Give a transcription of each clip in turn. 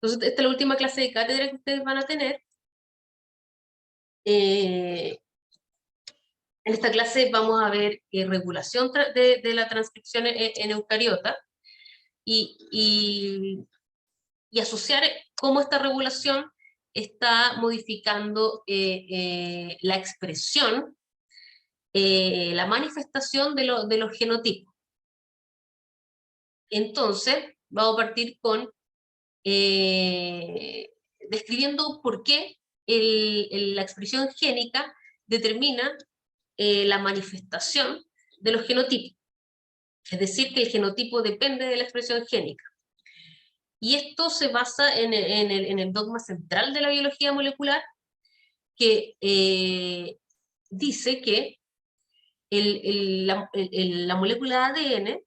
Entonces, esta es la última clase de cátedra que ustedes van a tener. En esta clase vamos a ver regulación de la transcripción en eucariota y asociar cómo esta regulación está modificando la expresión, la manifestación de los genotipos. Entonces, vamos a partir con describiendo por qué la expresión génica determina la manifestación de los genotipos. Es decir, que el genotipo depende de la expresión génica. Y esto se basa en el dogma central de la biología molecular, que dice que la molécula de ADN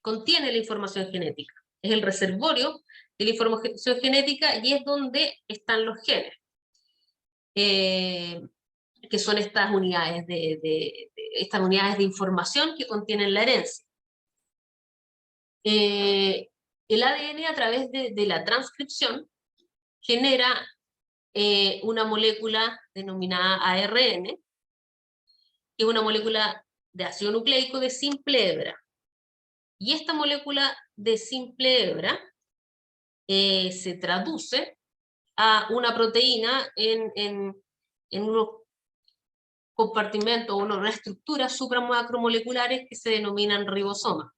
contiene la información genética. Es el reservorio de la información genética y es donde están los genes, que son estas unidades estas unidades de información que contienen la herencia. El ADN, a través de la transcripción, genera una molécula denominada ARN, que es una molécula de ácido nucleico de simple hebra. Y esta molécula de simple hebra se traduce a una proteína en unos compartimentos, una estructura supramacromoleculares que se denominan ribosomas.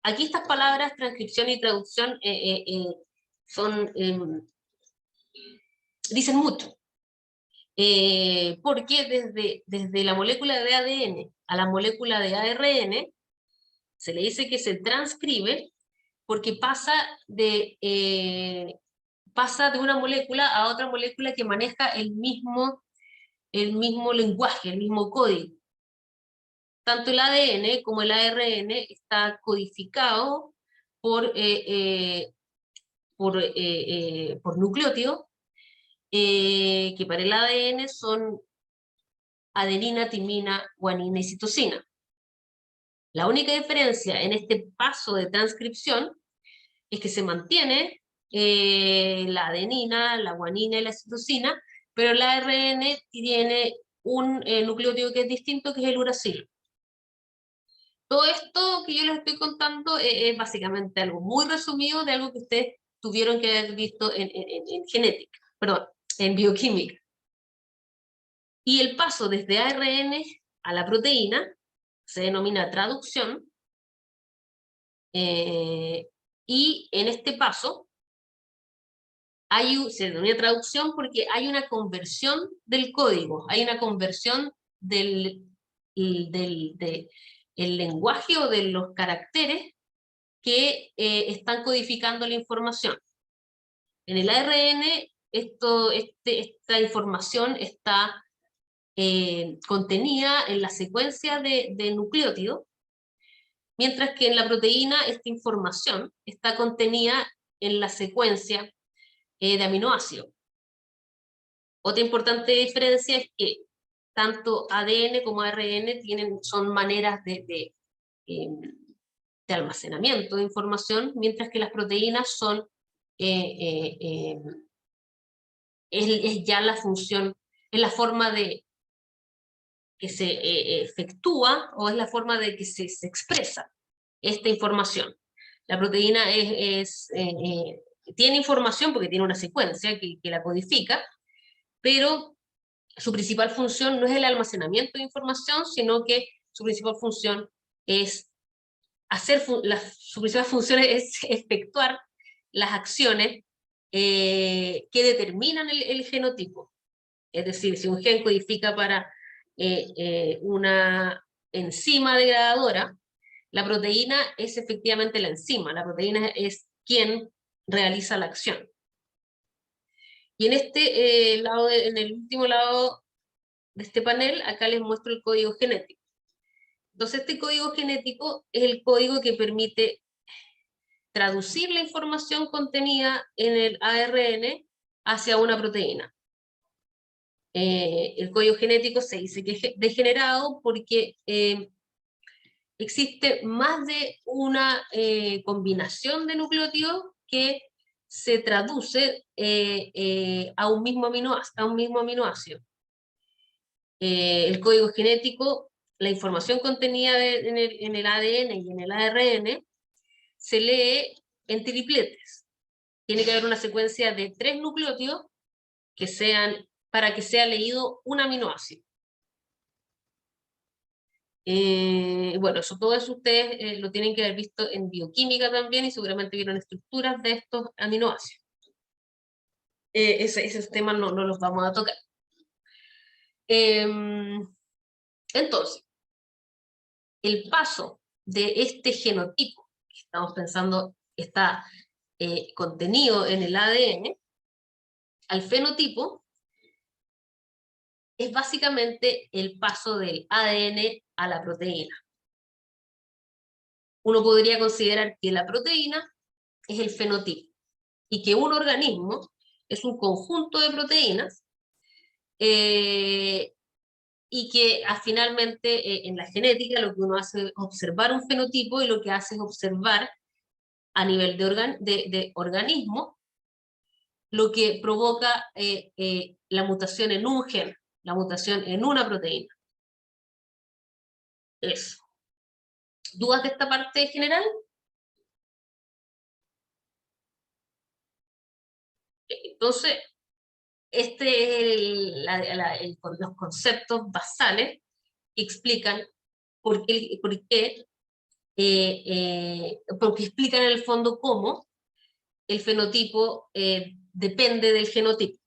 Aquí estas palabras, transcripción y traducción, dicen mucho, porque desde la molécula de ADN a la molécula de ARN, se le dice que se transcribe porque pasa de una molécula a otra molécula que maneja el mismo lenguaje, el mismo código. Tanto el ADN como el ARN está codificado por nucleótidos, que para el ADN son adenina, timina, guanina y citosina. La única diferencia en este paso de transcripción es que se mantiene la adenina, la guanina y la citosina, pero el ARN tiene un nucleótido que es distinto, que es el uracilo. Todo esto que yo les estoy contando es básicamente algo muy resumido de algo que ustedes tuvieron que haber visto en genética, perdón, en bioquímica. Y el paso desde ARN a la proteína se denomina traducción, y en este paso se denomina traducción porque hay una conversión del código, hay una conversión del lenguaje o de los caracteres que están codificando la información. En el ARN esta información está contenida en la secuencia de nucleótidos, mientras que en la proteína esta información está contenida en la secuencia de aminoácidos. Otra importante diferencia es que tanto ADN como ARN son maneras de almacenamiento de información, mientras que las proteínas son es ya la función, es la forma de que se efectúa, o es la forma de que se expresa esta información. La proteína tiene información porque tiene una secuencia que la codifica, pero su principal función no es el almacenamiento de información, sino que su principal función es su principal función es efectuar las acciones que determinan el genotipo. Es decir, si un gen codifica para una enzima degradadora, la proteína es efectivamente la enzima, la proteína es quien realiza la acción. Y en este en el último lado de este panel, acá les muestro el código genético. Entonces este código genético es el código que permite traducir la información contenida en el ARN hacia una proteína. El código genético se dice que es degenerado porque existe más de una combinación de nucleótidos que se traduce a un mismo aminoácido. El código genético, la información contenida en el ADN y en el ARN, se lee en tripletes. Tiene que haber una secuencia de 3 nucleótidos que sean, para que sea leído un aminoácido. Bueno, todo eso ustedes lo tienen que haber visto en bioquímica también, y seguramente vieron estructuras de estos aminoácidos. Esos temas no los vamos a tocar. Entonces, el paso de este genotipo, que estamos pensando está contenido en el ADN, al fenotipo, es básicamente el paso del ADN a la proteína. Uno podría considerar que la proteína es el fenotipo, y que un organismo es un conjunto de proteínas, y que finalmente en la genética lo que uno hace es observar un fenotipo, y lo que hace es observar a nivel de organismo lo que provoca la mutación en un gen, la mutación en una proteína. Eso. ¿Dudas de esta parte general? Entonces, los conceptos basales que explican porque explican en el fondo cómo el fenotipo depende del genotipo.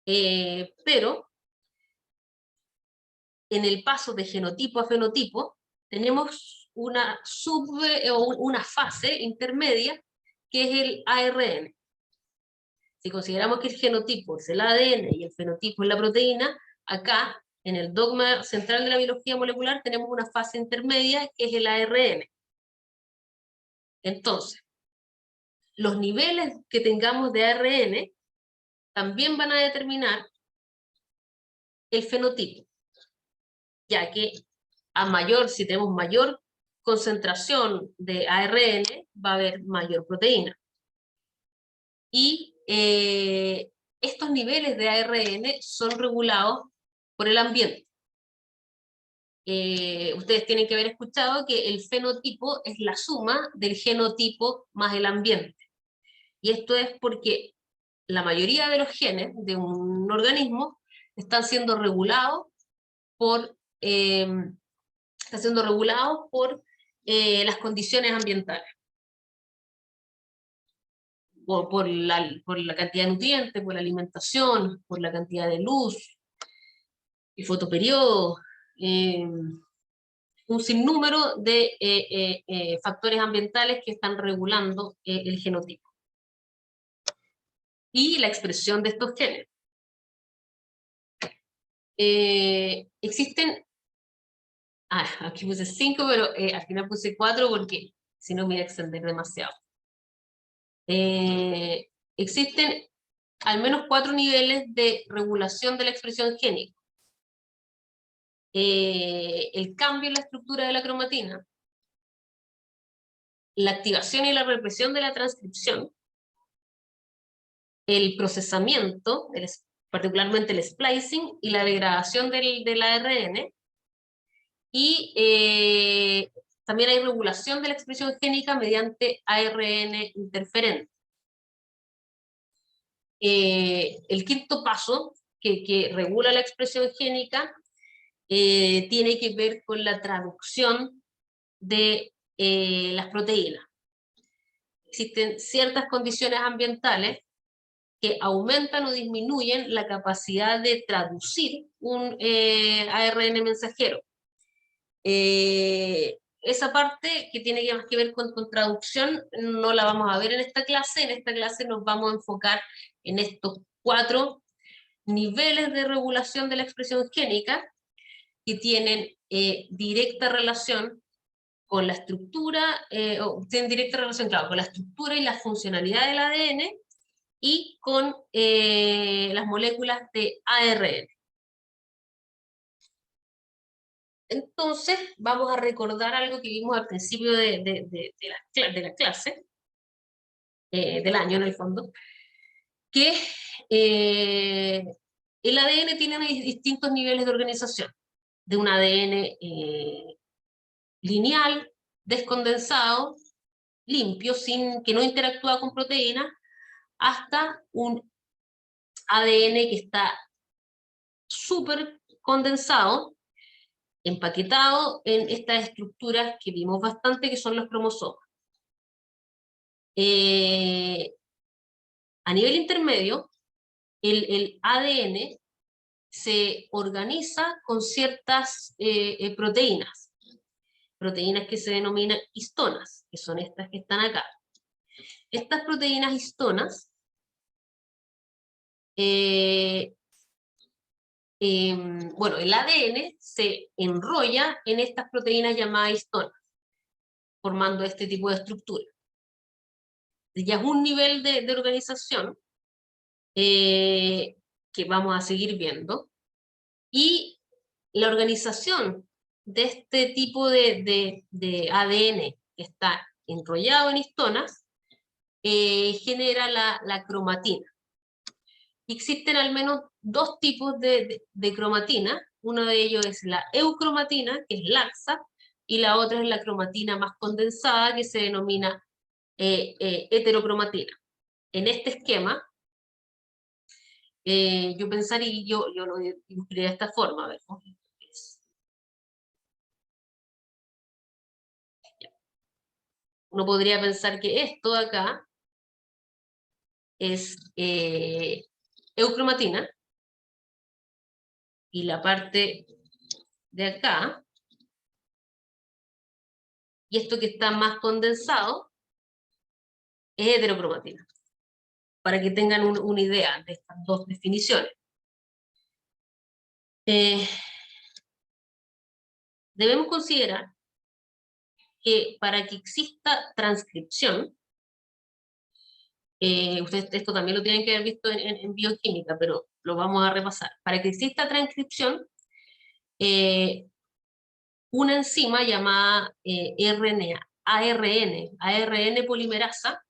Pero en el paso de genotipo a fenotipo tenemos una una fase intermedia que es el ARN. Si consideramos que el genotipo es el ADN y el fenotipo es la proteína, acá en el dogma central de la biología molecular tenemos una fase intermedia que es el ARN. Entonces, los niveles que tengamos de ARN también van a determinar el fenotipo, ya que si tenemos mayor concentración de ARN, va a haber mayor proteína. Y estos niveles de ARN son regulados por el ambiente. Ustedes tienen que haber escuchado que el fenotipo es la suma del genotipo más el ambiente. Y esto es porque la mayoría de los genes de un organismo están siendo regulados por las condiciones ambientales, por la cantidad de nutrientes, por la alimentación, por la cantidad de luz, el fotoperiodo, un sinnúmero de factores ambientales que están regulando el genotipo y la expresión de estos genes. Existen, aquí puse 5, pero al final puse 4 porque si no me voy a extender demasiado. Existen al menos 4 niveles de regulación de la expresión génica. El cambio en la estructura de la cromatina, la activación y la represión de la transcripción, el procesamiento, particularmente el splicing y la degradación del ARN, y también hay regulación de la expresión génica mediante ARN interferente. El quinto paso, que regula la expresión génica, tiene que ver con la traducción de las proteínas. Existen ciertas condiciones ambientales que aumentan o disminuyen la capacidad de traducir un ARN mensajero. Esa parte que tiene más que ver con traducción no la vamos a ver en esta clase. En esta clase nos vamos a enfocar en estos 4 niveles de regulación de la expresión génica que tienen directa relación con la estructura, tienen directa relación, claro, con la estructura y la funcionalidad del ADN y con las moléculas de ARN. Entonces, vamos a recordar algo que vimos al principio de la clase, del año en el fondo, que el ADN tiene distintos niveles de organización, de un ADN lineal, descondensado, limpio, sin, que no interactúa con proteínas, hasta un ADN que está súper condensado, empaquetado en estas estructuras que vimos bastante, que son los cromosomas. A nivel intermedio, el ADN se organiza con ciertas proteínas que se denominan histonas, que son estas que están acá. Estas proteínas histonas bueno, el ADN se enrolla en estas proteínas llamadas histonas, formando este tipo de estructura. Ya es un nivel de organización que vamos a seguir viendo, y la organización de este tipo de ADN que está enrollado en histonas genera la cromatina. Existen al menos dos tipos de cromatina. Uno de ellos es la eucromatina, que es laxa, y la otra es la cromatina más condensada, que se denomina heterocromatina. En este esquema, yo pensaría, yo lo dibujaría de esta forma. A ver, uno podría pensar que esto de acá es eucromatina, y la parte de acá, y esto que está más condensado, es heterocromatina, para que tengan una idea de estas dos definiciones. Debemos considerar que para que exista transcripción, ustedes esto también lo tienen que haber visto en bioquímica, pero lo vamos a repasar. Para que exista transcripción, una enzima llamada ARN polimerasa,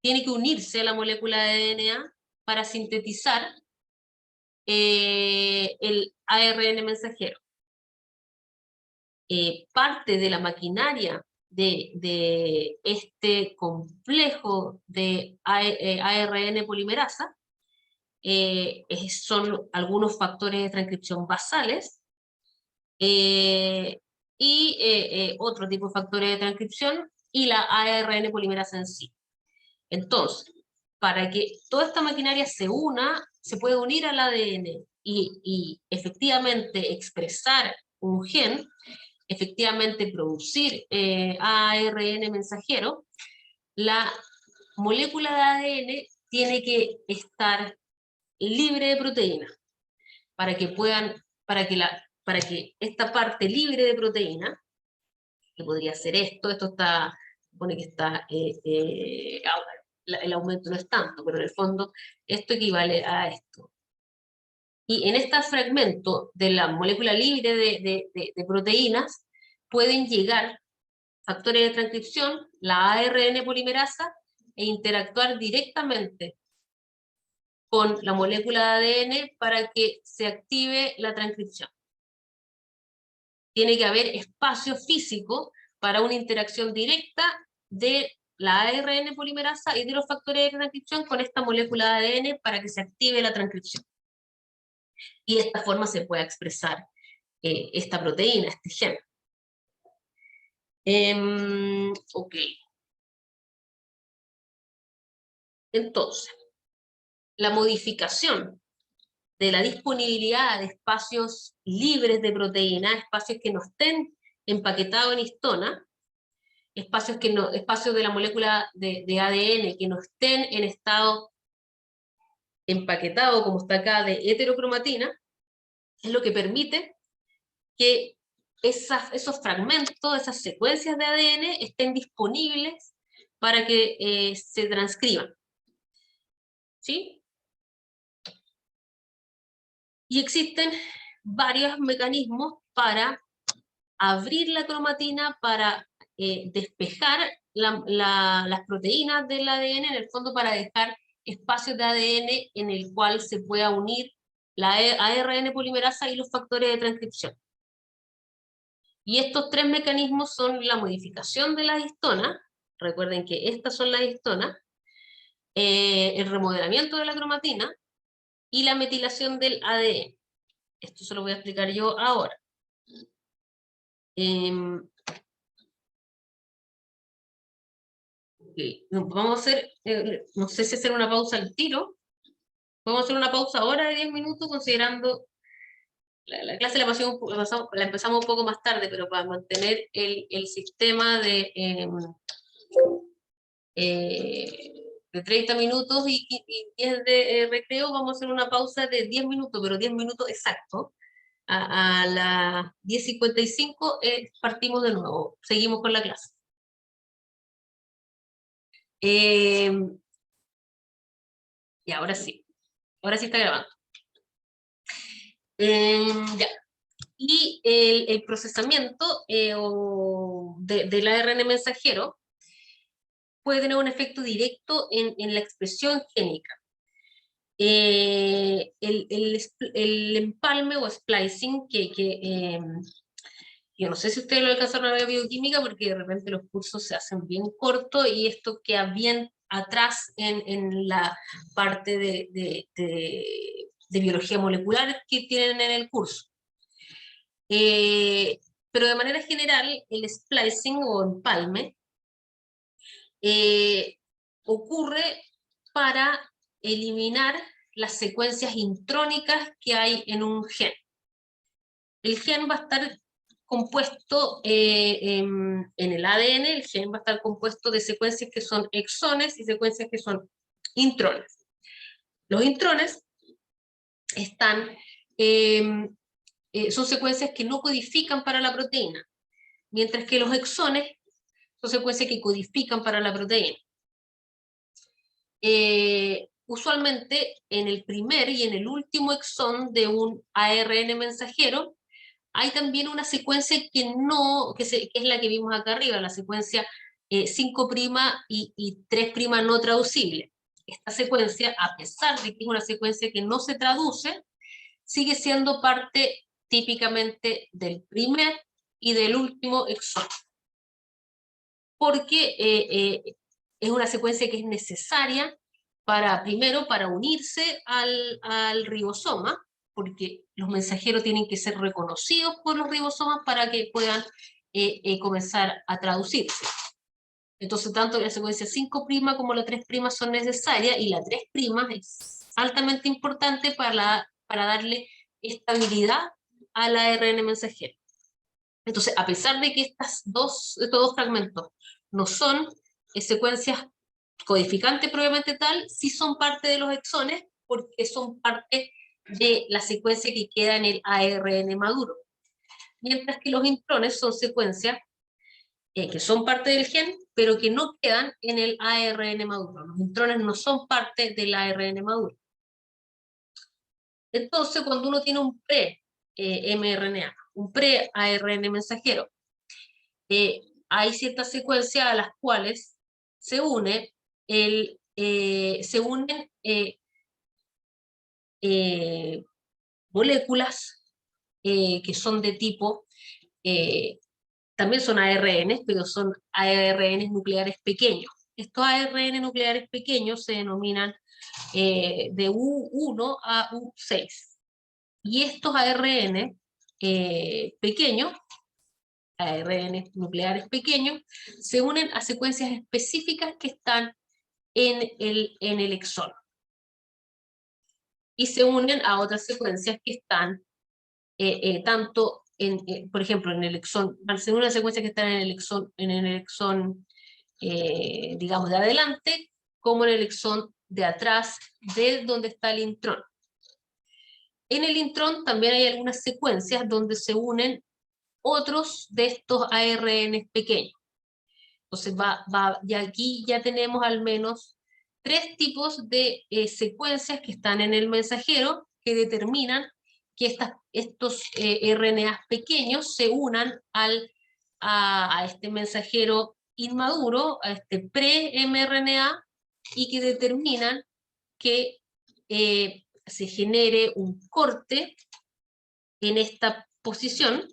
tiene que unirse a la molécula de DNA para sintetizar el ARN mensajero. Parte de la maquinaria de este complejo de ARN polimerasa son algunos factores de transcripción basales y otro tipo de factores de transcripción, y la ARN polimerasa en sí. Entonces, para que toda esta maquinaria se una, se puede unir al ADN y efectivamente expresar un gen, efectivamente producir ARN mensajero, la molécula de ADN tiene que estar libre de proteínas para que para que esta parte libre de proteína, que podría ser esto está, supone que está, el aumento no es tanto, pero en el fondo esto equivale a esto. Y en este fragmento de la molécula libre de proteínas pueden llegar factores de transcripción, la ARN polimerasa, e interactuar directamente con la molécula de ADN para que se active la transcripción. Tiene que haber espacio físico para una interacción directa de la ARN polimerasa y de los factores de transcripción con esta molécula de ADN para que se active la transcripción. Y de esta forma se pueda expresar esta proteína, este gen. Ok. Entonces, la modificación de la disponibilidad de espacios libres de proteína, espacios que no estén empaquetados en histona, espacios de la molécula de ADN que no estén en estado empaquetado, como está acá, de heterocromatina, es lo que permite que esos fragmentos, esas secuencias de ADN estén disponibles para que se transcriban. ¿Sí? Y existen varios mecanismos para abrir la cromatina para despejar las proteínas del ADN, en el fondo para dejar espacios de ADN en el cual se pueda unir la ARN polimerasa y los factores de transcripción. Y estos tres mecanismos son la modificación de las histonas, recuerden que estas son las histonas, el remodelamiento de la cromatina y la metilación del ADN. Esto se lo voy a explicar yo ahora. Okay. Vamos a hacer, no sé si hacer una pausa al tiro. Vamos a hacer una pausa ahora de 10 minutos, considerando la clase la empezamos un poco más tarde, pero para mantener el sistema de 30 minutos y 10 de recreo, vamos a hacer una pausa de 10 minutos, pero 10 minutos exactos. A las 10:55 partimos de nuevo, seguimos con la clase. Y ahora sí está grabando. Ya. Y el procesamiento del ARN mensajero puede tener un efecto directo en la expresión génica. El empalme o splicing, yo no sé si ustedes lo alcanzaron a ver bioquímica, porque de repente los cursos se hacen bien cortos y esto queda bien atrás en la parte de biología molecular que tienen en el curso. Pero de manera general, el splicing o empalme ocurre para eliminar las secuencias intrónicas que hay en un gen. El gen va a estar compuesto en el ADN, el gen va a estar compuesto de secuencias que son exones y secuencias que son intrones. Los intrones están, son secuencias que no codifican para la proteína, mientras que los exones son secuencias que codifican para la proteína. Usualmente en el primer y en el último exón de un ARN mensajero hay también una secuencia que es la que vimos acá arriba, la secuencia 5' y 3' no traducible. Esta secuencia, a pesar de que es una secuencia que no se traduce, sigue siendo parte típicamente del primer y del último exón. Porque es una secuencia que es necesaria primero para unirse al ribosoma, porque los mensajeros tienen que ser reconocidos por los ribosomas para que puedan comenzar a traducirse. Entonces, tanto la secuencia 5' como la 3' son necesarias, y la 3' es altamente importante para darle estabilidad al ARN mensajero. Entonces, a pesar de que estos dos fragmentos no son secuencias codificantes propiamente tal, sí son parte de los exones, porque son parte de la secuencia que queda en el ARN maduro. Mientras que los intrones son secuencias que son parte del gen, pero que no quedan en el ARN maduro. Los intrones no son parte del ARN maduro. Entonces, cuando uno tiene un pre-mRNA, un pre-ARN mensajero, hay ciertas secuencias a las cuales se unen moléculas que son de tipo, también son ARN, pero son ARN nucleares pequeños. Estos ARN nucleares pequeños se denominan de U1 a U6. Y estos ARN pequeños, ARN nucleares pequeños, se unen a secuencias específicas que están en el exón. Y se unen a otras secuencias que están tanto por ejemplo, en el exón, se une una secuencia que está en el exón, digamos, de adelante, como en el exón de atrás, de donde está el intrón. En el intrón también hay algunas secuencias donde se unen otros de estos ARN pequeños. Entonces, y aquí ya tenemos al menos 3 tipos de secuencias que están en el mensajero que determinan que estos RNAs pequeños se unan a este mensajero inmaduro, a este pre-mRNA, y que determinan que se genere un corte en esta posición,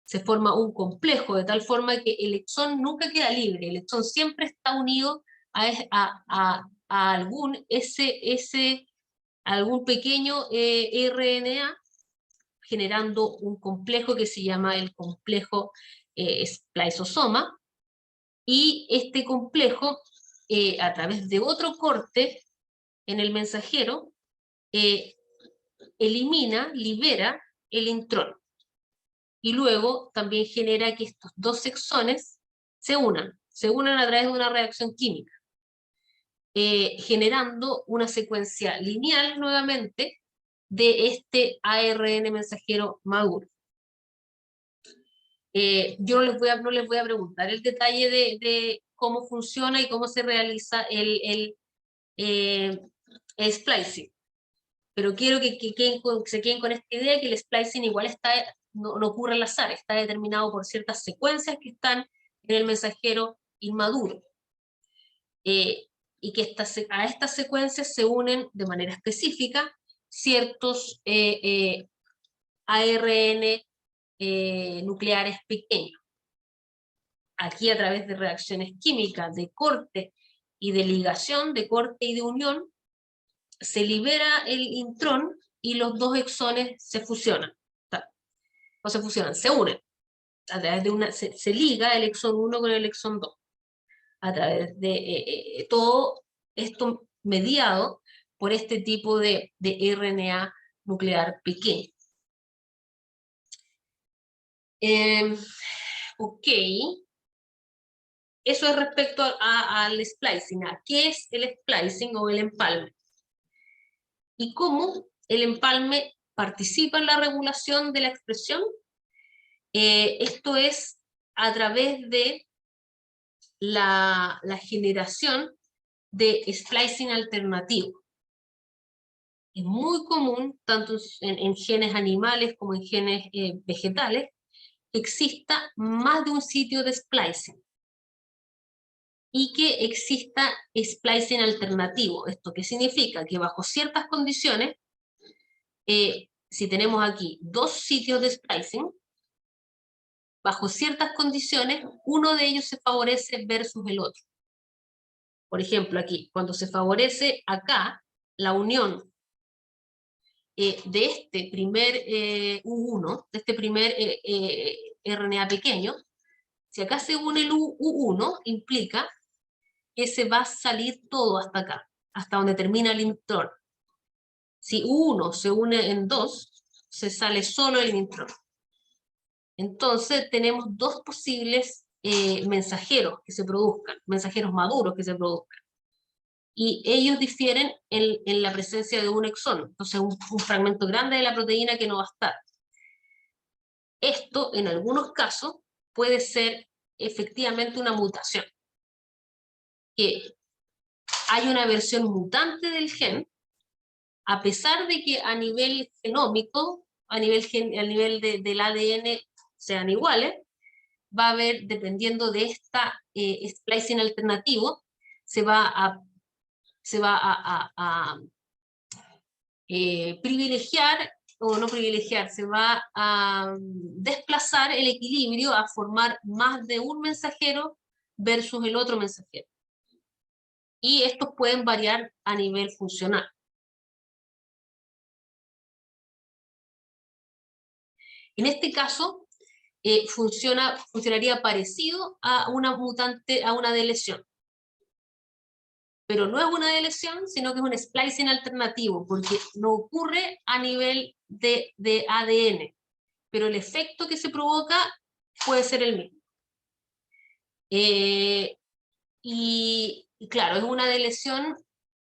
se forma un complejo, de tal forma que el exón nunca queda libre, el exón siempre está unido a algún pequeño RNA, generando un complejo que se llama el complejo spliceosoma, y este complejo, a través de otro corte en el mensajero, libera el intrón. Y luego también genera que estos dos exones se unan a través de una reacción química, generando una secuencia lineal nuevamente de este ARN mensajero maduro. Yo no les voy a preguntar el detalle de cómo funciona y cómo se realiza el splicing, pero quiero que se queden con esta idea que el splicing igual no ocurre al azar, está determinado por ciertas secuencias que están en el mensajero inmaduro. Y que a estas secuencias se unen de manera específica ciertos ARN nucleares pequeños. Aquí, a través de reacciones químicas de corte y de ligación, de corte y de unión, se libera el intrón y los dos exones se fusionan. No se fusionan, se unen. A través de se liga el exón 1 con el exón 2. A través de todo esto mediado por este tipo de RNA nuclear pequeño. Ok. Eso es respecto al splicing. ¿Qué es el splicing o el empalme? Y cómo el empalme participa en la regulación de la expresión. Esto es a través de la generación de splicing alternativo. Es muy común, tanto en genes animales como en genes vegetales, que exista más de un sitio de splicing y que exista splicing alternativo. ¿Esto qué significa? Que bajo ciertas condiciones, si tenemos aquí dos sitios de splicing, bajo ciertas condiciones, uno de ellos se favorece versus el otro. Por ejemplo, aquí, cuando se favorece acá la unión de este primer U1, de este primer RNA pequeño, si acá se une el U1, implica que se va a salir todo hasta acá, hasta donde termina el intrón. Si U1 se une en 2, se sale solo el intrón. Entonces tenemos dos posibles mensajeros que se produzcan, mensajeros maduros que se produzcan. Y ellos difieren en la presencia de un exón, entonces un fragmento grande de la proteína que no va a estar. Esto, en algunos casos, puede ser efectivamente una mutación. Que hay una versión mutante del gen, a pesar de que a nivel genómico, a nivel del ADN sean iguales, va a haber, dependiendo de esta splicing alternativo, se va a privilegiar o no privilegiar, se va a desplazar el equilibrio a formar más de un mensajero versus el otro mensajero. Y estos pueden variar a nivel funcional. En este caso, funcionaría parecido a una mutante, a una deleción. Pero no es una deleción, sino que es un splicing alternativo, porque no ocurre a nivel de ADN, pero el efecto que se provoca puede ser el mismo. Y claro, es una deleción,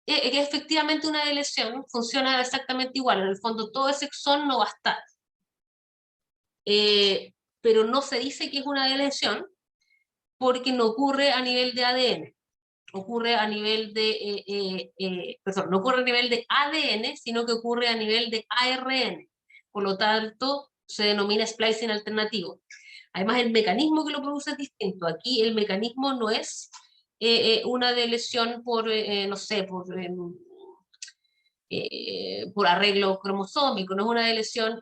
que efectivamente una deleción funciona exactamente igual, en el fondo todo ese exón no va a estar. Pero no se dice que es una deleción porque no ocurre a nivel de ADN, ocurre a nivel de, perdón, no ocurre a nivel de ADN, sino que ocurre a nivel de ARN. por lo tanto se denomina splicing alternativo. Además, el mecanismo que lo produce es distinto. Aquí el mecanismo no es una de lesión por, no sé, por arreglo cromosómico, no es una lesión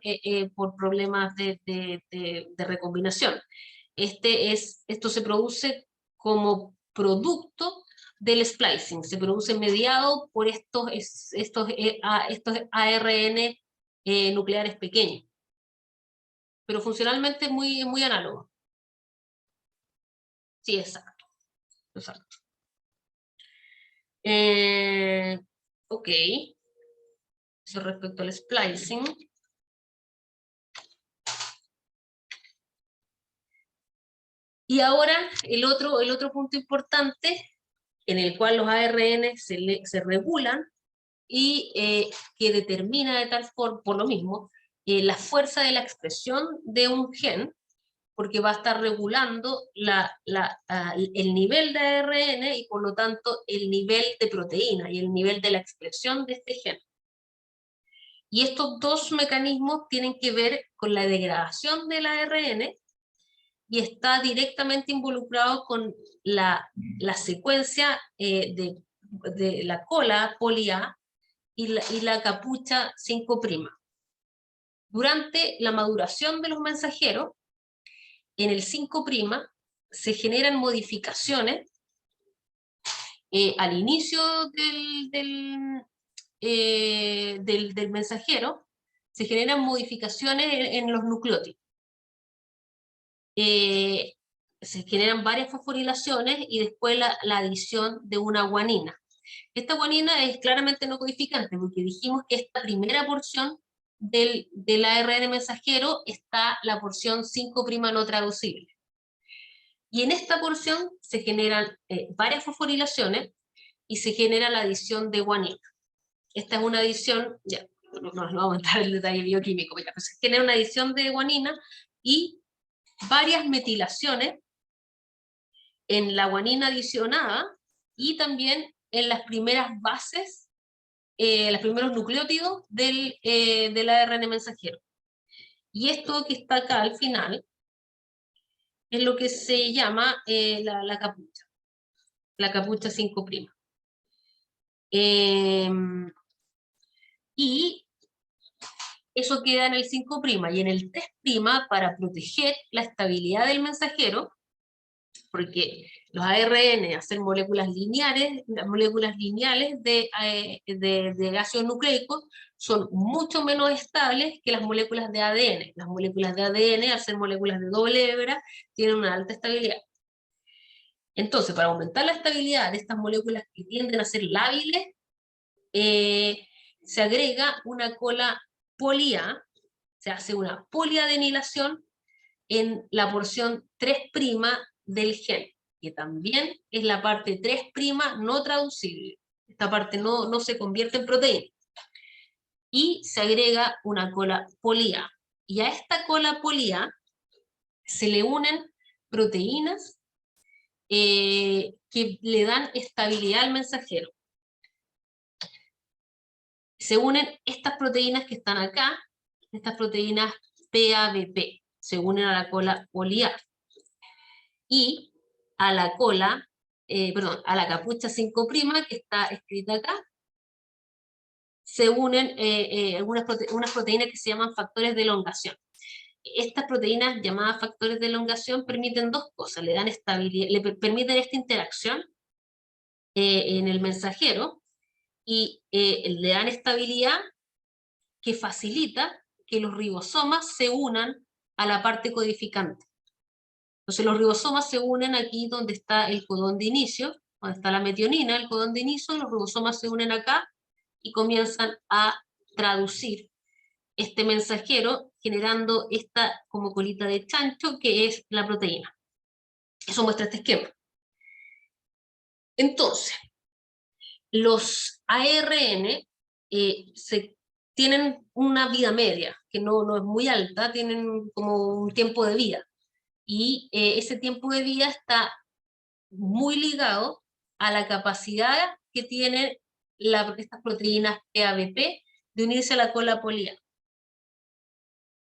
por problemas de recombinación. Esto se produce como producto del splicing, se produce mediado por estos ARN nucleares pequeños, pero funcionalmente es muy análogo. Sí, exacto, exacto. Ok, eso respecto al splicing. Y ahora el otro punto importante en el cual los ARN se regulan y que determina de tal forma, por lo mismo, la fuerza de la expresión de un gen, porque va a estar regulando el nivel de ARN y por lo tanto el nivel de proteína y el nivel de la expresión de este gen. Y estos dos mecanismos tienen que ver con la degradación del ARN y está directamente involucrado con la secuencia de la cola poli A y la capucha 5'. Durante la maduración de los mensajeros, en el 5' se generan modificaciones al inicio del mensajero, se generan modificaciones en los nucleótidos. Se generan varias fosforilaciones y después la adición de una guanina. Esta guanina es claramente no codificante porque dijimos que esta primera porción del ARN mensajero está la porción 5' no traducible. Y en esta porción se generan varias fosforilaciones y se genera la adición de guanina. Esta es una adición, ya, no vamos a entrar en el detalle bioquímico, pero se genera una adición de guanina y varias metilaciones en la guanina adicionada y también en las primeras bases, los primeros nucleótidos del ARN mensajero. Y esto que está acá al final es lo que se llama la capucha 5'. Y eso queda en el 5' y en el 3' para proteger la estabilidad del mensajero, porque los ARN hacen moléculas lineales, las moléculas lineales de ácidos nucleicos son mucho menos estables que las moléculas de ADN. Las moléculas de ADN, al ser moléculas de doble hebra, tienen una alta estabilidad. Entonces, para aumentar la estabilidad de estas moléculas que tienden a ser lábiles, se agrega una cola poli A, se hace una poliadenilación en la porción 3' del gen, que también es la parte 3' no traducible. Esta parte no se convierte en proteína. Y se agrega una cola poli A. Y a esta cola poli A se le unen proteínas que le dan estabilidad al mensajero. Se unen estas proteínas que están acá, estas proteínas PABP, se unen a la cola poli A. Y a la cola, a la capucha 5' que está escrita acá, se unen unas proteínas que se llaman factores de elongación. Estas proteínas llamadas factores de elongación permiten dos cosas, le dan estabilidad, le permiten esta interacción en el mensajero y le dan estabilidad que facilita que los ribosomas se unan a la parte codificante. Entonces los ribosomas se unen aquí donde está el codón de inicio, donde está la metionina, el codón de inicio, los ribosomas se unen acá y comienzan a traducir este mensajero generando esta como colita de chancho que es la proteína. Eso muestra este esquema. Entonces, los ARN tienen una vida media, que no es muy alta, tienen como un tiempo de vida. Y ese tiempo de vida está muy ligado a la capacidad que tienen estas proteínas PABP de unirse a la cola poli A.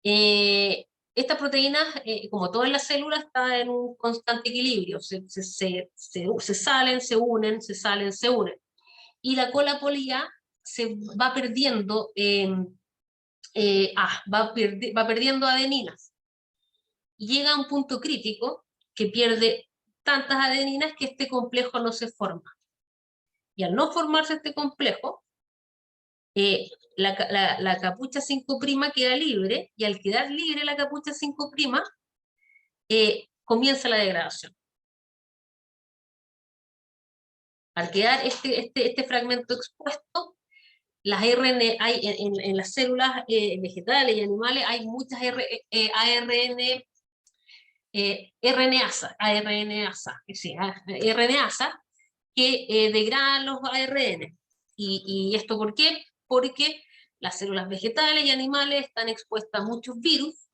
Estas proteínas, como todas las células, están en un constante equilibrio, se salen, se unen, se salen, se unen. Y la cola polía se va perdiendo, va perdiendo adeninas. Y llega a un punto crítico que pierde tantas adeninas que este complejo no se forma. Y al no formarse este complejo, la capucha 5' queda libre, y al quedar libre la capucha 5', comienza la degradación. Al quedar este fragmento expuesto, las RNA, en las células vegetales y animales hay muchas RNasa que degradan los ARN. ¿Y esto por qué? Porque las células vegetales y animales están expuestas a muchos virus,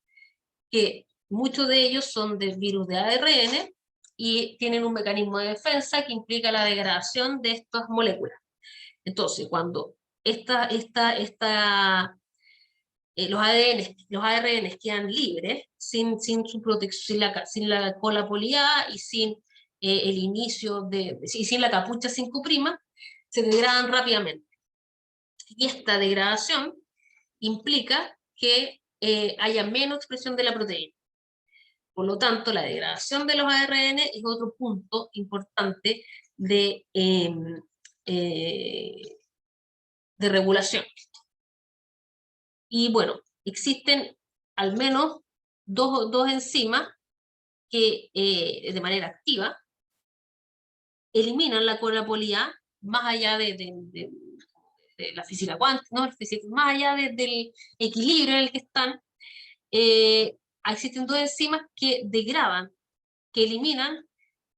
que muchos de ellos son del virus de ARN, y tienen un mecanismo de defensa que implica la degradación de estas moléculas. Entonces, cuando los ARN quedan libres, sin su protección, sin la cola poliada y sin el inicio y sin la capucha 5', se degradan rápidamente. Y esta degradación implica que haya menos expresión de la proteína. Por lo tanto, la degradación de los ARN es otro punto importante de regulación. Y bueno, existen al menos dos enzimas que de manera activa eliminan la cola polía más allá de la física cuántica, no, más allá del equilibrio en el que están. Existen dos enzimas que degradan, que eliminan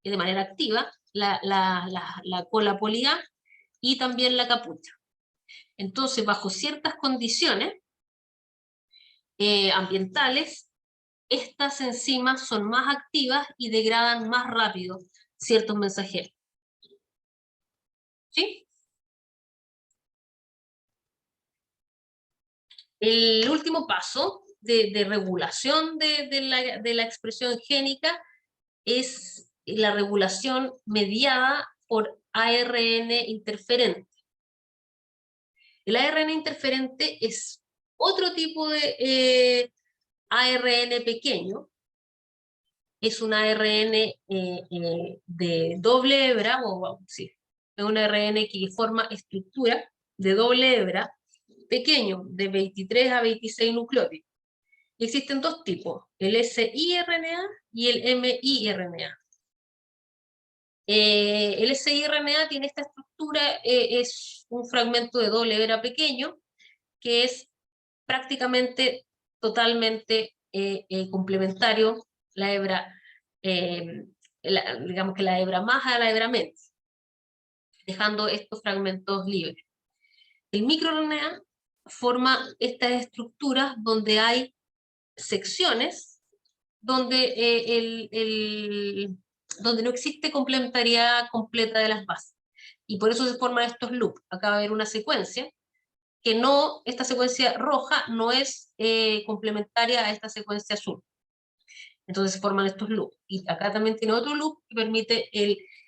de manera activa la cola polía y también la capucha. Entonces, bajo ciertas condiciones ambientales, estas enzimas son más activas y degradan más rápido ciertos mensajeros. ¿Sí? El último paso de regulación de la expresión génica es la regulación mediada por ARN interferente. El ARN interferente es otro tipo de ARN pequeño. Es un ARN de doble hebra, sí, es un ARN que forma estructura de doble hebra, pequeño, de 23 a 26 nucleótidos. Y existen dos tipos, el siRNA y el miRNA. El siRNA tiene esta estructura, es un fragmento de doble hebra pequeño, que es prácticamente totalmente complementario la hebra, digamos que la hebra más a la hebra menos, dejando estos fragmentos libres. El microRNA forma estas estructuras donde hay secciones donde, donde no existe complementariedad completa de las bases. Y por eso se forman estos loops. Acá va a haber una secuencia que no, esta secuencia roja no es complementaria a esta secuencia azul. Entonces se forman estos loops. Y acá también tiene otro loop que permite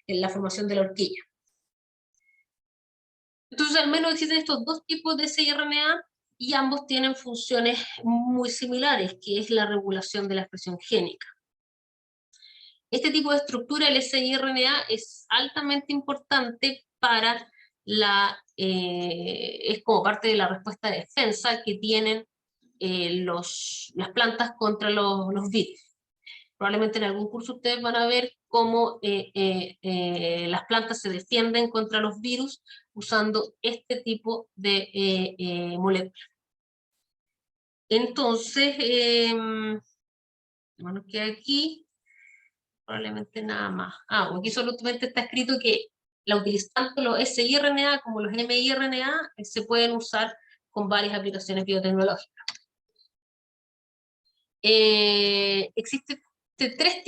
la formación de la horquilla. Entonces al menos existen estos dos tipos de siRNA y ambos tienen funciones muy similares, que es la regulación de la expresión génica. Este tipo de estructura, el siRNA, es altamente importante para es como parte de la respuesta de defensa que tienen las plantas contra los virus. Probablemente en algún curso ustedes van a ver cómo las plantas se defienden contra los virus usando este tipo de moléculas. Entonces, bueno, que aquí probablemente nada más. Aquí solamente está escrito que tanto los siRNA como los miRNA se pueden usar con varias aplicaciones biotecnológicas. Existen tres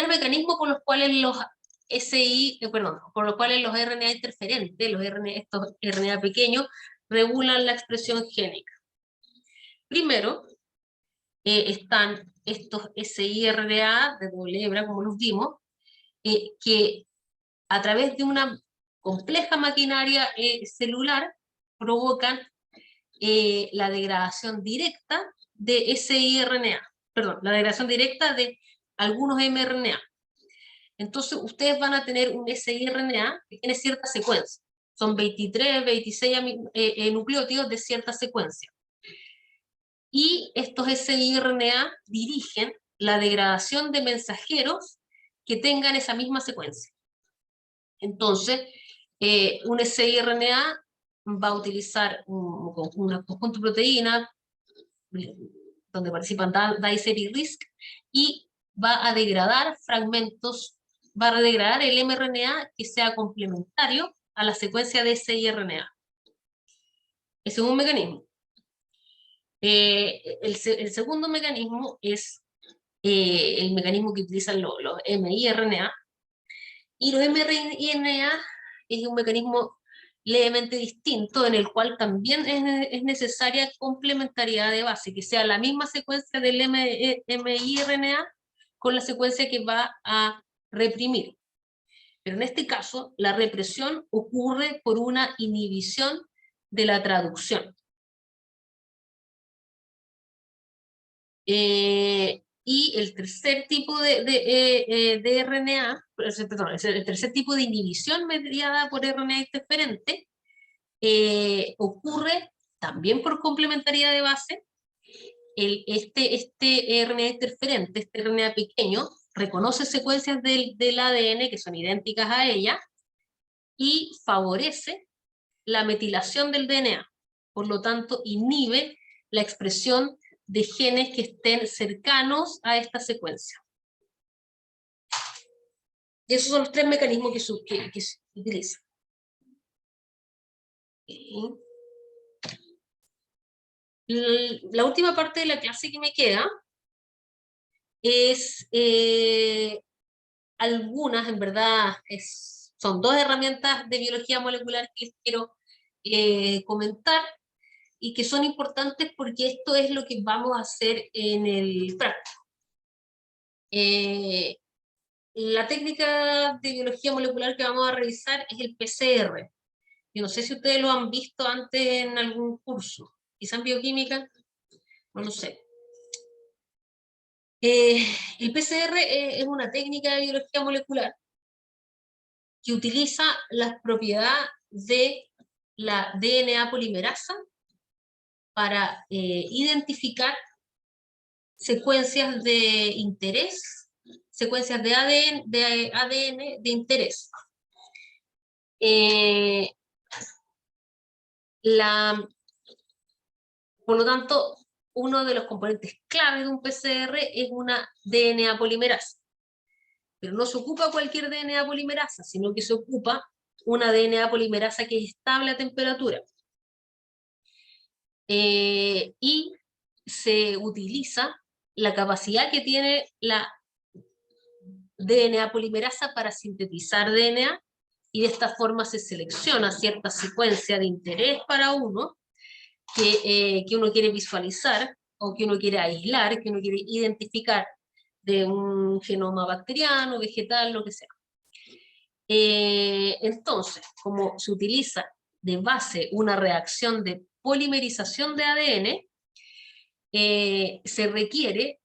mecanismos por los cuales los por los cuales los RNA interferentes, estos RNA pequeños, regulan la expresión génica. Primero, están estos siRNA de doble hebra, como los vimos, que a través de una compleja maquinaria celular provocan la degradación directa de siRNA, perdón, la degradación directa de algunos mRNA. Entonces ustedes van a tener un siRNA que tiene cierta secuencia. Son 23, 26 nucleótidos de cierta secuencia. Y estos siRNA dirigen la degradación de mensajeros que tengan esa misma secuencia. Entonces, un siRNA va a utilizar un conjunto de proteínas donde participan DICER y RISC, y va a degradar fragmentos, va a degradar el mRNA que sea complementario a la secuencia de siRNA. Ese es un mecanismo. El segundo mecanismo es el mecanismo que utilizan los miRNA, y los miRNA es un mecanismo levemente distinto, en el cual también es necesaria complementariedad de base, que sea la misma secuencia del miRNA con la secuencia que va a reprimir. Pero en este caso, la represión ocurre por una inhibición de la traducción. Y el tercer tipo de RNA, perdón, el tercer tipo de inhibición mediada por RNA interferente ocurre también por complementariedad de base. Este RNA interferente, este RNA pequeño, reconoce secuencias del ADN que son idénticas a ella y favorece la metilación del DNA. Por lo tanto, inhibe la expresión de genes que estén cercanos a esta secuencia. Y esos son los tres mecanismos que se utilizan. La última parte de la clase que me queda es algunas, en verdad, son dos herramientas de biología molecular que les quiero comentar, y que son importantes porque esto es lo que vamos a hacer en el práctico. La técnica de biología molecular que vamos a revisar es el PCR. Yo no sé si ustedes lo han visto antes en algún curso, quizá en bioquímica, no lo sé. El PCR es una técnica de biología molecular que utiliza las propiedades de la DNA polimerasa para identificar secuencias de interés, secuencias de ADN de interés. Por lo tanto, uno de los componentes clave de un PCR es una DNA polimerasa. Pero no se ocupa cualquier DNA polimerasa, sino que se ocupa una DNA polimerasa que es estable a temperatura. Y se utiliza la capacidad que tiene la DNA polimerasa para sintetizar DNA, y de esta forma se selecciona cierta secuencia de interés para uno que uno quiere visualizar, o que uno quiere aislar, que uno quiere identificar de un genoma bacteriano, vegetal, lo que sea. Entonces, como se utiliza de base una reacción de polimerización de ADN, se requiere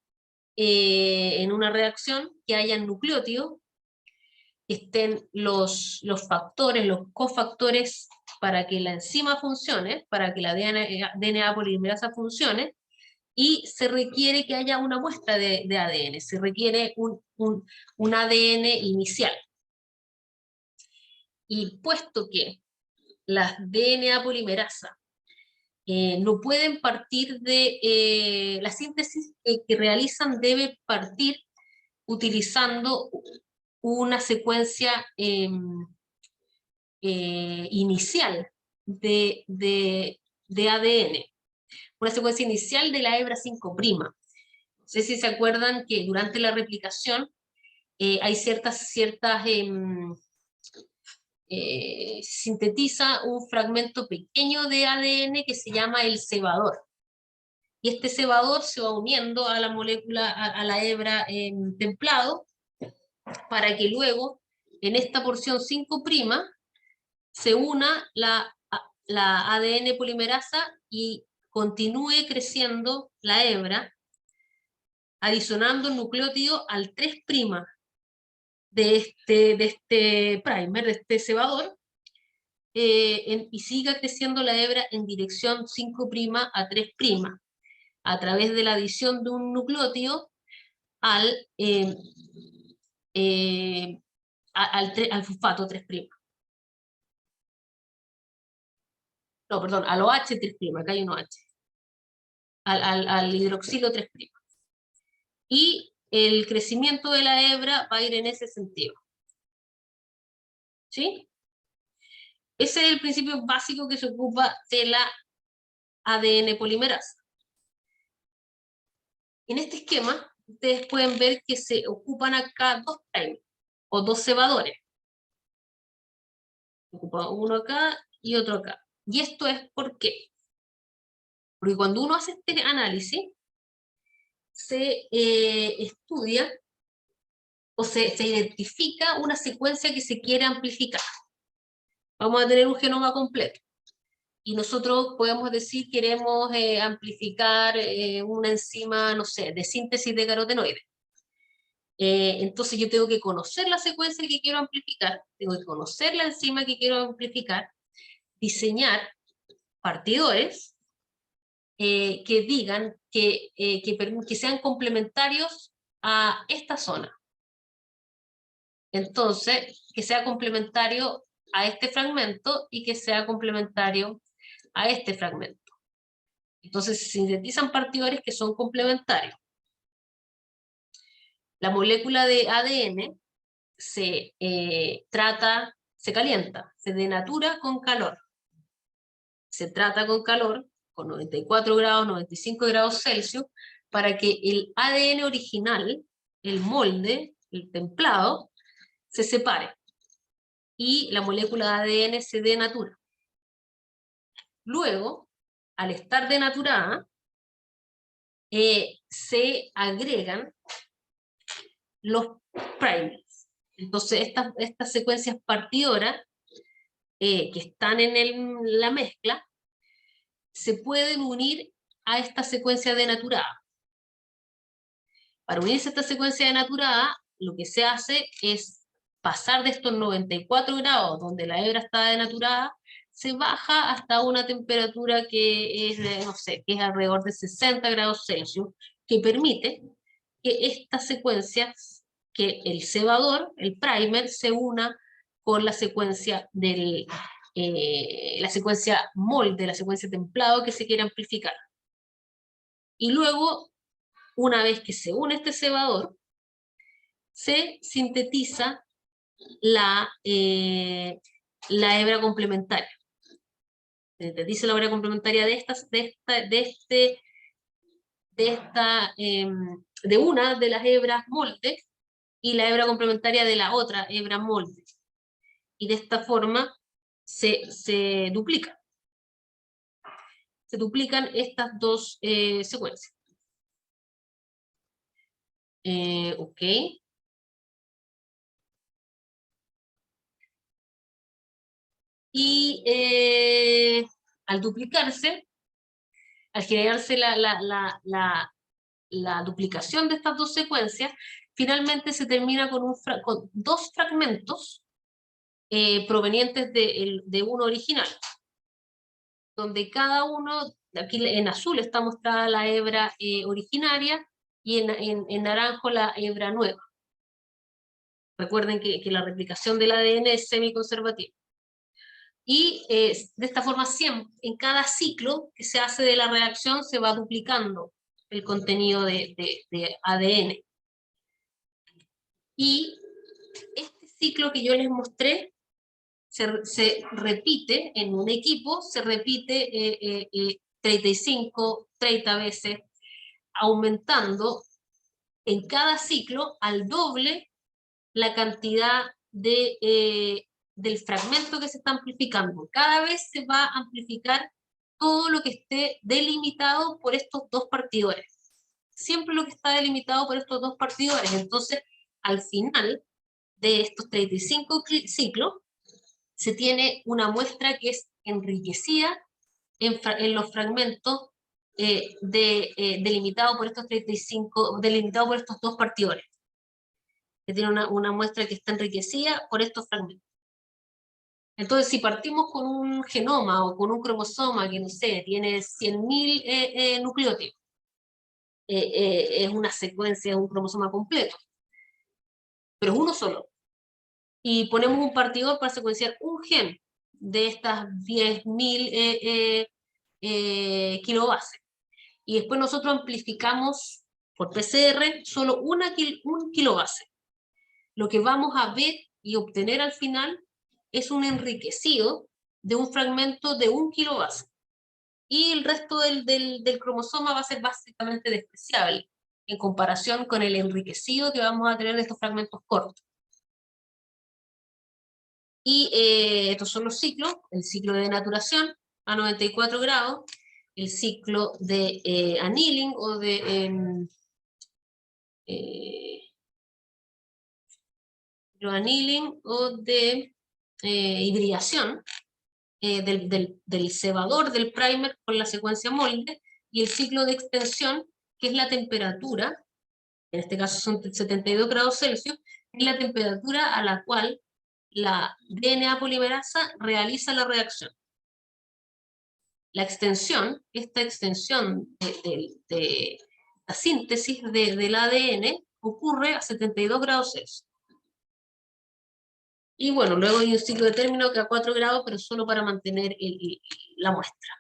en una reacción que haya nucleótidos, que estén los factores, los cofactores para que la enzima funcione, para que la DNA polimerasa funcione, y se requiere que haya una muestra de ADN, se requiere un ADN inicial. Y puesto que las DNA polimerasa no pueden partir de la síntesis que realizan, debe partir utilizando una secuencia inicial de ADN, una secuencia inicial de la hebra 5'. No sé si se acuerdan que durante la replicación hay sintetiza un fragmento pequeño de ADN que se llama el cebador. y este cebador se va uniendo a la molécula, a la hebra en templado, para que luego, en esta porción 5' se una la ADN polimerasa y continúe creciendo la hebra, adicionando el nucleótido al 3' de este primer, de este cebador, y siga creciendo la hebra en dirección 5' a 3', a través de la adición de un nucleótido al, al fosfato 3'. No, perdón, al OH 3', acá hay un OH. Al hidroxilo 3'. Y el crecimiento de la hebra va a ir en ese sentido. ¿Sí? Ese es el principio básico que se ocupa de la ADN polimerasa. En este esquema, ustedes pueden ver que se ocupan acá 2' o 2 cebadores. Ocupa uno acá y otro acá. Y esto es ¿por qué? Porque cuando uno hace este análisis, se estudia o se identifica una secuencia que se quiere amplificar. Vamos a tener un genoma completo. Y nosotros podemos decir queremos amplificar una enzima, no sé, de síntesis de carotenoides. Entonces yo tengo que conocer la secuencia que quiero amplificar, tengo que conocer la enzima que quiero amplificar, diseñar partidores que digan que sean complementarios a esta zona. Entonces, que sea complementario a este fragmento y que sea complementario a este fragmento. Entonces se sintetizan partidores que son complementarios. La molécula de ADN se se calienta, se denatura con calor. Se trata con calor, con 94 grados, 95 grados Celsius, para que el ADN original, el molde, el templado, se separe y la molécula de ADN se denatura. Luego, al estar denaturada, se agregan los primers. Entonces, estas secuencias partidoras que están en la mezcla se pueden unir a esta secuencia denaturada. Para unirse a esta secuencia denaturada, lo que se hace es pasar de estos 94 grados, donde la hebra está denaturada, se baja hasta una temperatura que es, no sé, que es alrededor de 60 grados Celsius, que permite que estas secuencias, que el cebador, el primer, se una con la secuencia la secuencia molde, la secuencia templado que se quiere amplificar. Y luego, una vez que se une este cebador, se sintetiza la hebra complementaria. Se sintetiza la hebra complementaria de una de las hebras molde y la hebra complementaria de la otra hebra molde. Y de esta forma se duplican. Se duplican estas dos secuencias. Ok. Y al duplicarse, al generarse la duplicación de estas dos secuencias, finalmente se termina con dos fragmentos provenientes de uno original, donde cada uno, aquí en azul está mostrada la hebra originaria y en naranjo la hebra nueva. Recuerden que la replicación del ADN es semiconservativa. Y de esta forma, siempre, en cada ciclo que se hace de la reacción, se va duplicando el contenido de ADN. Y este ciclo que yo les mostré se repite en un equipo, se repite 35, 30 veces, aumentando en cada ciclo al doble la cantidad del fragmento que se está amplificando. Cada vez se va a amplificar todo lo que esté delimitado por estos dos partidores. Siempre lo que está delimitado por estos dos partidores. Entonces, al final de estos 35 ciclos, se tiene una muestra que es enriquecida en los fragmentos delimitados por estos 35, delimitados por estos dos partidores. Que tiene una muestra que está enriquecida por estos fragmentos. Entonces, si partimos con un genoma o con un cromosoma que, no sé, tiene 100.000 nucleótidos, es una secuencia, es un cromosoma completo, pero es uno solo. Y ponemos un partidor para secuenciar un gen de estas 10.000 kilobases. Y después nosotros amplificamos por PCR solo un kilobase. Lo que vamos a ver y obtener al final es un enriquecido de un fragmento de 1 kilobase. Y el resto del cromosoma va a ser básicamente despreciable en comparación con el enriquecido que vamos a tener de estos fragmentos cortos. Y estos son los ciclos: el ciclo de denaturación a 94 grados, el ciclo de annealing o de annealing o de hibridación del cebador del primer con la secuencia molde, y el ciclo de extensión, que es la temperatura, en este caso son 72 grados Celsius, es la temperatura a la cual la DNA polimerasa realiza la reacción. La extensión, esta extensión de la síntesis del ADN ocurre a 72 grados Celsius. Y bueno, luego hay un ciclo de término que a 4 grados, pero solo para mantener la muestra.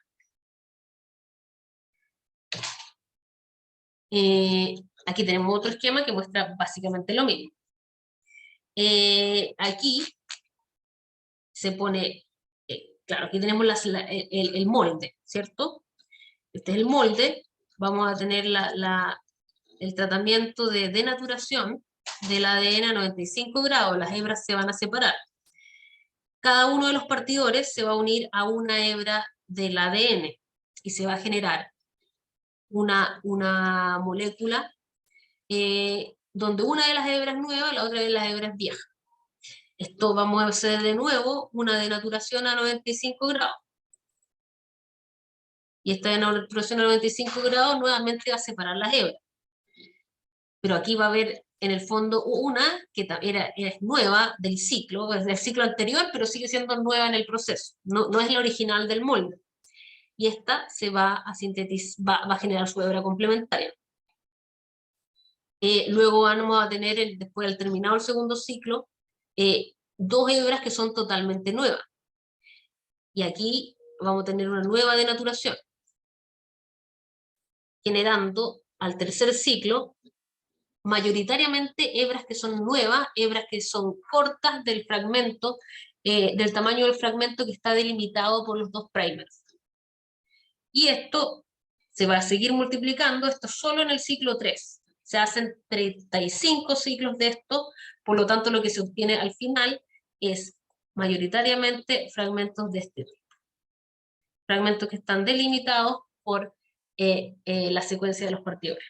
Aquí tenemos otro esquema que muestra básicamente lo mismo. Aquí se pone, claro, aquí tenemos el molde, ¿cierto? Este es el molde. Vamos a tener el tratamiento de denaturación del ADN a 95 grados. Las hebras se van a separar. Cada uno de los partidores se va a unir a una hebra del ADN y se va a generar una molécula donde una de las hebras es nueva, la otra de las hebras es vieja. Esto vamos a hacer de nuevo una denaturación a 95 grados. Y esta denaturación a 95 grados nuevamente va a separar las hebras. Pero aquí va a haber en el fondo una que es nueva del ciclo, es del ciclo anterior, pero sigue siendo nueva en el proceso. No es la original del molde. Y esta se va a sintetizar, va a generar su hebra complementaria. Luego vamos a tener, después del terminado el segundo ciclo, dos hebras que son totalmente nuevas. Y aquí vamos a tener una nueva denaturación, generando al tercer ciclo mayoritariamente hebras que son nuevas, hebras que son cortas del fragmento, del tamaño del fragmento que está delimitado por los dos primers. Y esto se va a seguir multiplicando, esto solo en el ciclo 3. Se hacen 35 ciclos de esto, por lo tanto lo que se obtiene al final es mayoritariamente fragmentos de este tipo. Fragmentos que están delimitados por la secuencia de los partidores.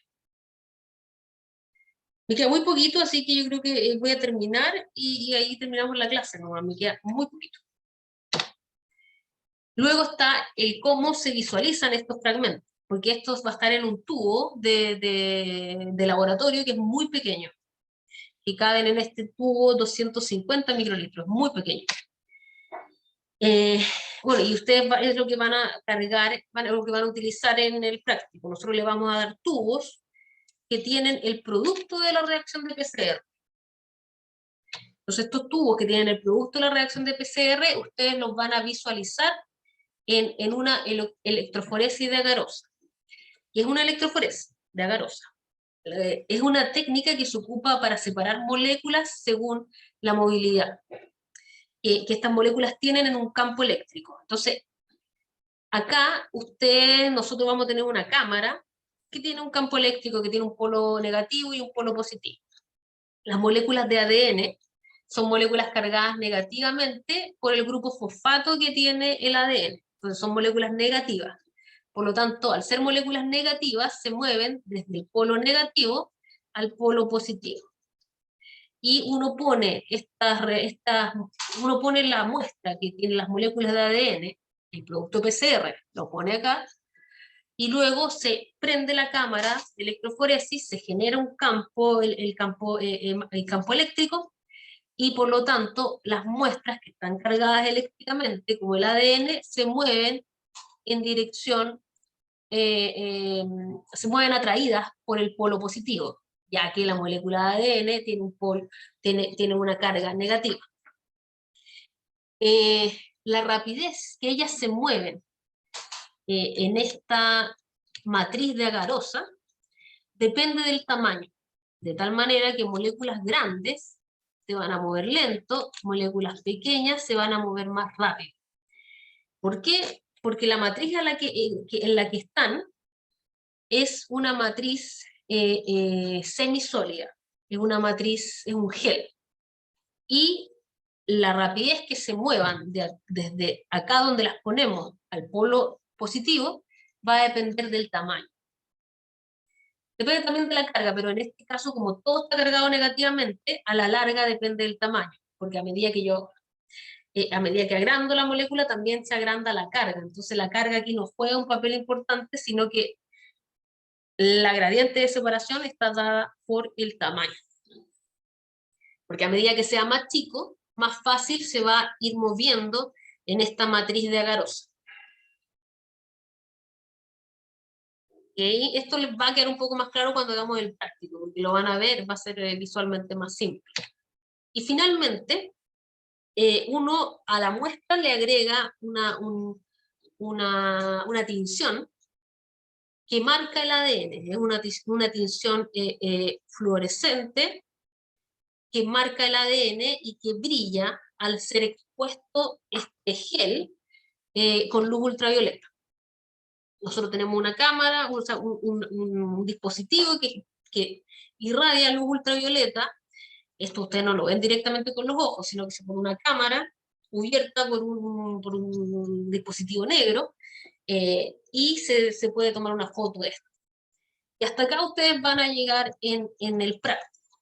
Me queda muy poquito, así que yo creo que voy a terminar y ahí terminamos la clase, ¿no? Me queda muy poquito. Luego está el cómo se visualizan estos fragmentos, porque estos va a estar en un tubo de laboratorio que es muy pequeño, y caben en este tubo 250 microlitros, muy pequeño. Bueno, y ustedes es lo que van a cargar, lo que van a utilizar en el práctico. Nosotros le vamos a dar tubos que tienen el producto de la reacción de PCR. Entonces estos tubos que tienen el producto de la reacción de PCR, ustedes los van a visualizar en una electroforesis de agarosa. Y es una electroforesis de agarosa. Es una técnica que se ocupa para separar moléculas según la movilidad que estas moléculas tienen en un campo eléctrico. Entonces, acá nosotros vamos a tener una cámara que tiene un campo eléctrico que tiene un polo negativo y un polo positivo. Las moléculas de ADN son moléculas cargadas negativamente por el grupo fosfato que tiene el ADN. Entonces son moléculas negativas. Por lo tanto, al ser moléculas negativas, se mueven desde el polo negativo al polo positivo. Y uno pone la muestra que tiene las moléculas de ADN, el producto PCR, lo pone acá, y luego se prende la cámara de electroforesis, se genera un campo, el campo eléctrico, y por lo tanto las muestras que están cargadas eléctricamente, como el ADN, se mueven en dirección, se mueven atraídas por el polo positivo, ya que la molécula de ADN tiene una carga negativa. La rapidez que ellas se mueven en esta matriz de agarosa depende del tamaño, de tal manera que moléculas grandes se van a mover lento, moléculas pequeñas se van a mover más rápido. ¿Por qué? Porque la matriz en la que están es una matriz semisólida, es una matriz, es un gel. Y la rapidez que se muevan desde acá donde las ponemos al polo positivo va a depender del tamaño. Depende también de la carga, pero en este caso, como todo está cargado negativamente, a la larga depende del tamaño, porque a medida que agrando la molécula, también se agranda la carga. Entonces la carga aquí no juega un papel importante, sino que la gradiente de separación está dada por el tamaño. Porque a medida que sea más chico, más fácil se va a ir moviendo en esta matriz de agarosa. ¿Okay? Esto les va a quedar un poco más claro cuando hagamos el práctico, porque lo van a ver, va a ser visualmente más simple. Y finalmente, uno a la muestra le agrega una tinción que marca el ADN, es una tinción fluorescente que marca el ADN y que brilla al ser expuesto este gel con luz ultravioleta. Nosotros tenemos una cámara, un dispositivo que irradia luz ultravioleta. Esto ustedes no lo ven directamente con los ojos, sino que se pone una cámara cubierta por un dispositivo negro, y se puede tomar una foto de esto. Y hasta acá ustedes van a llegar en el práctico.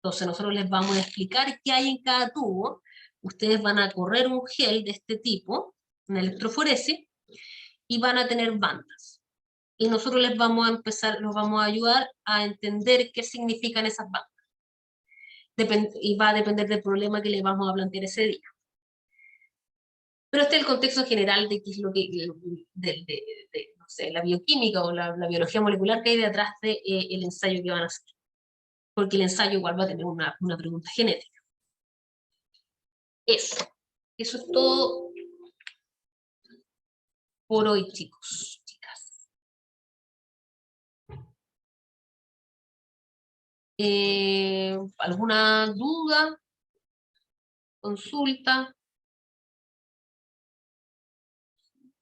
Entonces nosotros les vamos a explicar qué hay en cada tubo. Ustedes van a correr un gel de este tipo, una electroforesis, y van a tener bandas. Y nosotros los vamos a ayudar a entender qué significan esas bandas. Y va a depender del problema que les vamos a plantear ese día. Pero este es el contexto general de qué es lo que, no sé, la bioquímica o la biología molecular que hay detrás del ensayo que van a hacer. Porque el ensayo igual va a tener una pregunta genética. Eso es todo por hoy, chicos, chicas. ¿Alguna duda? ¿Consulta?